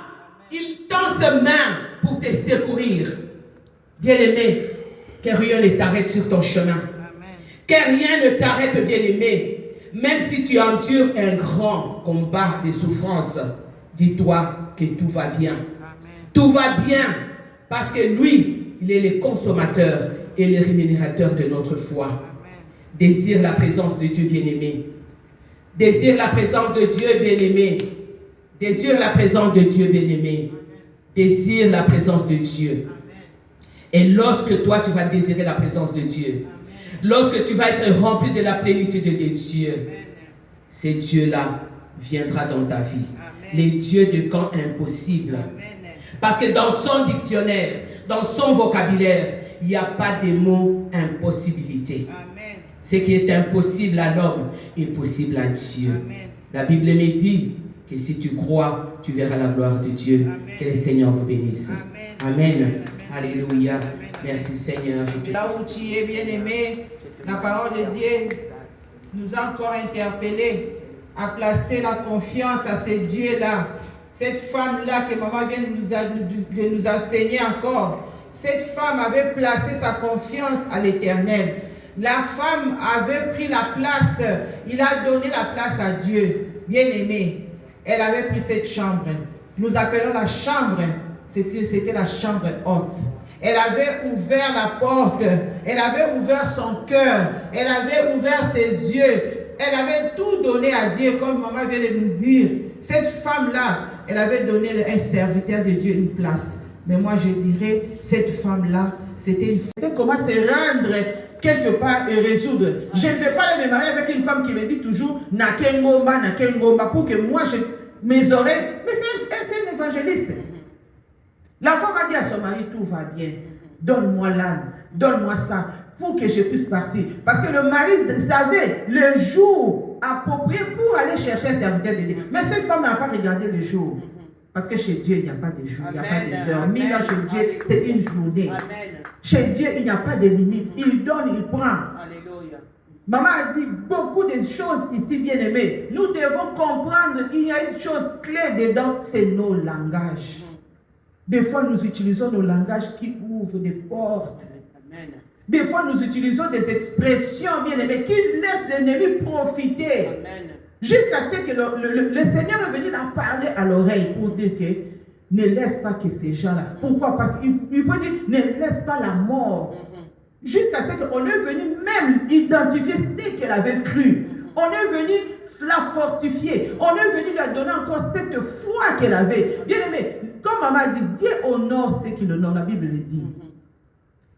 Il tend ses mains pour te secourir. Bien-aimé, que rien ne t'arrête sur ton chemin. Que rien ne t'arrête, bien-aimé. Même si tu endures un grand combat de souffrance, dis-toi que tout va bien. Tout va bien parce que lui, il est le consommateur et le rémunérateur de notre foi. Désire la présence de Dieu bien-aimé. Désire la présence de Dieu bien-aimé. Désire la présence de Dieu bien-aimé. Désire la présence de Dieu. Et lorsque toi tu vas désirer la présence de Dieu, lorsque tu vas être rempli de la plénitude de Dieu, ce Dieu-là viendra dans ta vie. Les dieux de camp impossibles. Parce que dans son dictionnaire, dans son vocabulaire, il n'y a pas de mot impossibilité. Ce qui est impossible à l'homme est possible à Dieu. La Bible me dit que si tu crois, tu verras la gloire de Dieu. Que le Seigneur vous bénisse. Amen. Alléluia. Merci Seigneur. Là où tu es bien-aimé, la parole de Dieu nous a encore interpellés à placer la confiance à ce Dieu-là. Cette femme-là que maman vient de nous enseigner encore, cette femme avait placé sa confiance à l'Éternel. La femme avait pris la place, il a donné la place à Dieu. Bien-aimé, elle avait pris cette chambre. Nous appelons la chambre, c'était la chambre haute. Elle avait ouvert la porte, elle avait ouvert son cœur, elle avait ouvert ses yeux, elle avait tout donné à Dieu, comme maman vient de nous dire. Cette femme-là, elle avait donné à un serviteur de Dieu une place. Mais moi je dirais, cette femme-là, c'était comment se rendre quelque part et résoudre. Je ne vais pas aller me marier avec une femme qui me dit toujours Nakengomba, Nakengomba, pour que moi, mes oreilles. Mais c'est un évangéliste. La femme a dit à son mari, tout va bien. Donne-moi l'âne, donne-moi ça, pour que je puisse partir. Parce que le mari savait le jour approprié pour aller chercher un serviteur de Dieu. Mais cette femme n'a pas regardé le jour. Parce que chez Dieu, il n'y a pas de jour, il n'y a pas des heures. 1000 ans chez Dieu, c'est une journée. Amen. Chez Dieu, il n'y a pas de limite. Il donne, il prend. Alléluia. Maman a dit beaucoup de choses ici, bien-aimées. Nous devons comprendre qu'il y a une chose clé dedans, c'est nos langages. Des fois, nous utilisons nos langages qui ouvrent des portes. Amen. Des fois, nous utilisons des expressions, bien-aimées, qui laissent l'ennemi profiter. Amen. Jusqu'à ce que le Seigneur est venu la parler à l'oreille pour dire que ne laisse pas que ces gens-là. Pourquoi? Parce qu'il peut dire ne laisse pas la mort. Jusqu'à ce qu'on est venu même identifier ce qu'elle avait cru. On est venu la fortifier. On est venu lui donner encore cette foi qu'elle avait. Bien aimé, comme maman dit, Dieu honore ceux qui l'honorent. La Bible le dit.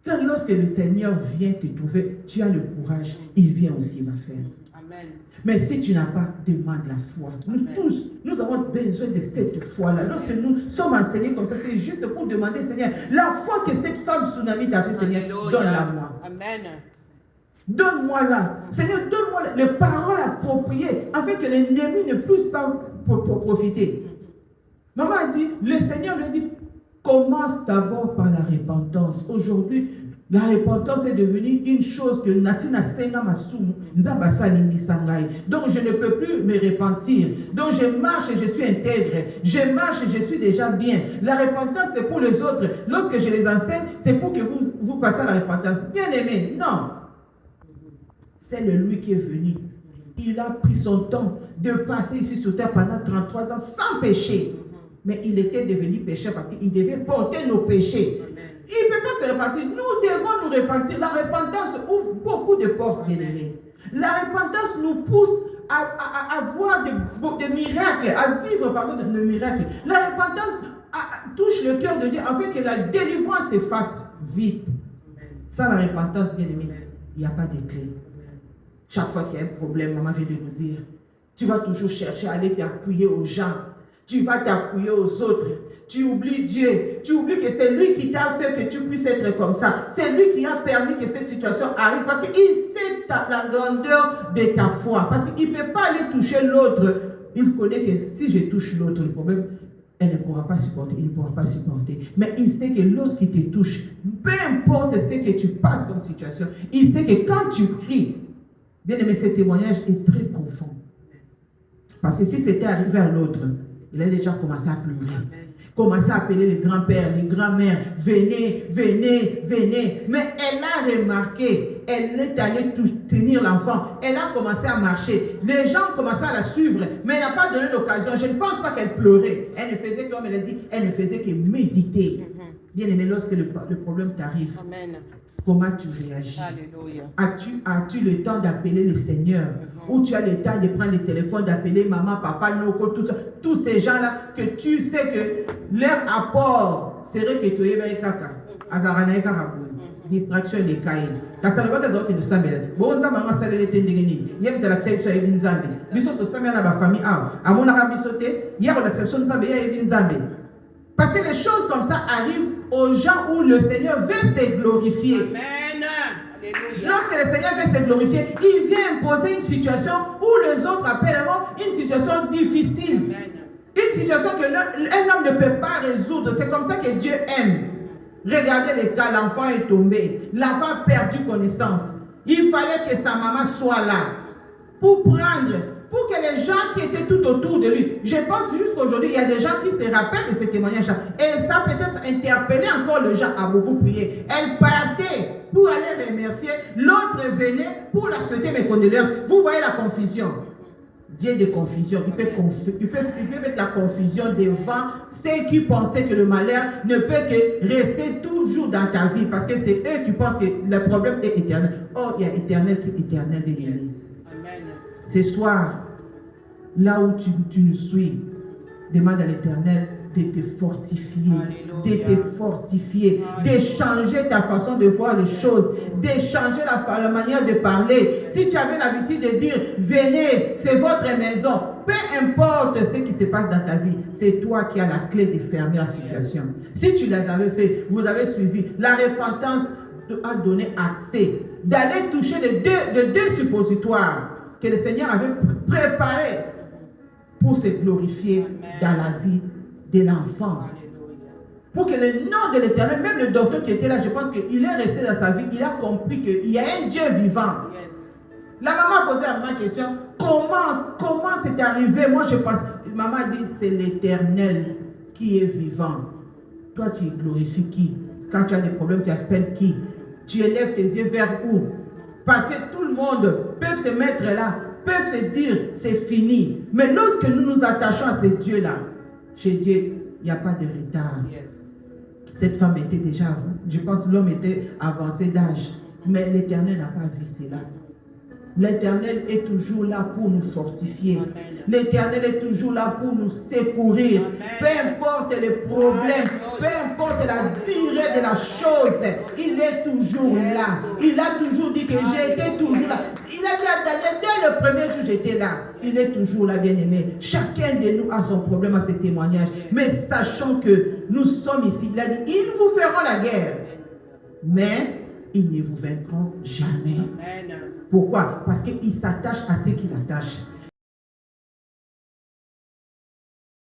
Car lorsque le Seigneur vient te trouver, tu as le courage, il vient aussi va faire. Amen. Mais si tu n'as pas, demande la foi. Nous tous, nous avons besoin de cette foi-là. Lorsque nous sommes enseignés comme ça, c'est juste pour demander, Seigneur, la foi que cette femme tsunami t'a fait, Seigneur, donne-la moi. Amen. Donne-moi là. Seigneur, donne-moi les paroles appropriées afin que l'ennemi ne puisse pas profiter. Maman a dit, le Seigneur lui a dit, commence d'abord par la repentance. Aujourd'hui, la repentance est devenue une chose que donc je ne peux plus me repentir. Donc je marche et je suis intègre. Je marche et je suis déjà bien. La repentance c'est pour les autres. Lorsque je les enseigne, c'est pour que vous passiez à la repentance. Bien aimé, non. C'est lui qui est venu. Il a pris son temps de passer ici sur terre pendant 33 ans sans péché. Mais il était devenu pécheur parce qu'il devait porter nos péchés. Il ne peut pas se repentir. Nous devons nous repentir. La repentance ouvre beaucoup de portes, bien-aimés. La repentance nous pousse à avoir des miracles, à vivre de miracles. La repentance touche le cœur de Dieu afin que la délivrance se fasse vite. Sans la repentance, bien-aimés, il n'y a pas de clé. Chaque fois qu'il y a un problème, maman vient de nous dire, Tu vas toujours chercher à aller t'appuyer aux gens. Tu vas t'appuyer aux autres. Tu oublies Dieu. Tu oublies que c'est lui qui t'a fait que tu puisses être comme ça. C'est lui qui a permis que cette situation arrive parce qu'il sait la grandeur de ta foi. Parce qu'il ne peut pas aller toucher l'autre. Il connaît que si je touche l'autre, le problème, elle ne pourra pas supporter. Il ne pourra pas supporter. Mais il sait que lorsqu'il te touche, peu importe ce que tu passes comme situation, il sait que quand tu cries, bien aimé, ce témoignage est très profond. Parce que si c'était arrivé à l'autre, il a déjà commencé à pleurer. Commencé à appeler les grands-pères, les grands-mères. Venez, venez, venez. Mais elle a remarqué, elle est allée tenir l'enfant. Elle a commencé à marcher. Les gens ont commencé à la suivre, mais elle n'a pas donné l'occasion. Je ne pense pas qu'elle pleurait. Elle ne faisait, comme elle a dit, elle ne faisait que méditer. Bien aimé, lorsque le problème t'arrive, comment tu réagis? As-tu le temps d'appeler le Seigneur? Ou tu as le temps de prendre le téléphone, d'appeler maman, papa, Noko, tous ces gens-là que tu sais que leur apport serait que tu aies kaka. Azarana kaka. Distraction des cahiers. Parce que le bagage est de Samuel. Bon, ça m'a salé les tendines. Il y a une acception à Ibn Zambé. Bisous de Samuel à ma famille. À mon arabe sauté, il y a une acception de Zambé à Ibn Zambé. Parce que les choses comme ça arrivent aux gens où le Seigneur veut se glorifier. Amen. Alléluia. Lorsque le Seigneur veut se glorifier, il vient imposer une situation où les autres appellent une situation difficile. Amen. Une situation que un homme ne peut pas résoudre. C'est comme ça que Dieu aime. Regardez le cas, l'enfant est tombé. L'enfant a perdu connaissance. Il fallait que sa maman soit là pour que les gens qui étaient tout autour de lui, je pense jusqu'aujourd'hui, il y a des gens qui se rappellent de ce témoignage. Et ça peut-être interpellé encore les gens à beaucoup prier. Elle partait pour aller remercier, l'autre venait pour la souhaiter mes condoléances. Vous voyez la confusion. Dieu de confusion. Il peut mettre la confusion devant ceux qui pensaient que le malheur ne peut que rester toujours dans ta vie. Parce que c'est eux qui pensent que le problème est éternel. Oh, il y a éternel qui est éternel de l'Église. Ce soir, là où tu nous suis, demande à l'Éternel de te fortifier, de te fortifier, de changer ta façon de voir les choses, de changer la manière de parler. Si tu avais l'habitude de dire, venez, c'est votre maison, peu importe ce qui se passe dans ta vie, c'est toi qui as la clé de fermer la situation. Si tu les avais fait, vous avez suivi, la repentance a donné accès d'aller toucher les deux suppositoires que le Seigneur avait préparés pour se glorifier dans la vie de l'enfant. Pour que le nom de l'Éternel, même le docteur qui était là, je pense qu'il est resté dans sa vie, il a compris qu'il y a un Dieu vivant. La maman a posé la même question, comment c'est arrivé? Moi je pense, maman a dit, c'est l'Éternel qui est vivant. Toi tu glorifies qui? Quand tu as des problèmes, tu appelles qui? Tu élèves tes yeux vers où? Parce que tout le monde peut se mettre là, peuvent se dire c'est fini. Mais lorsque nous nous attachons à ce Dieu-là, chez Dieu, il n'y a pas de retard. Cette femme était déjà, je pense l'homme était avancé d'âge. Mais l'Éternel n'a pas vu cela. L'Éternel est toujours là pour nous fortifier. L'Éternel est toujours là pour nous secourir. Peu importe les problèmes, peu importe la durée de la chose, il est toujours là. Il a toujours dit que j'étais toujours là. Il a dit à Daniel, dès le premier jour, j'étais là. Il est toujours là, bien-aimé. Chacun de nous a son problème à ce témoignage. Mais sachant que nous sommes ici, il a dit, ils vous feront la guerre. Mais ils ne vous vaincront jamais. Pourquoi? Parce qu'il s'attache à ce qu'il attache.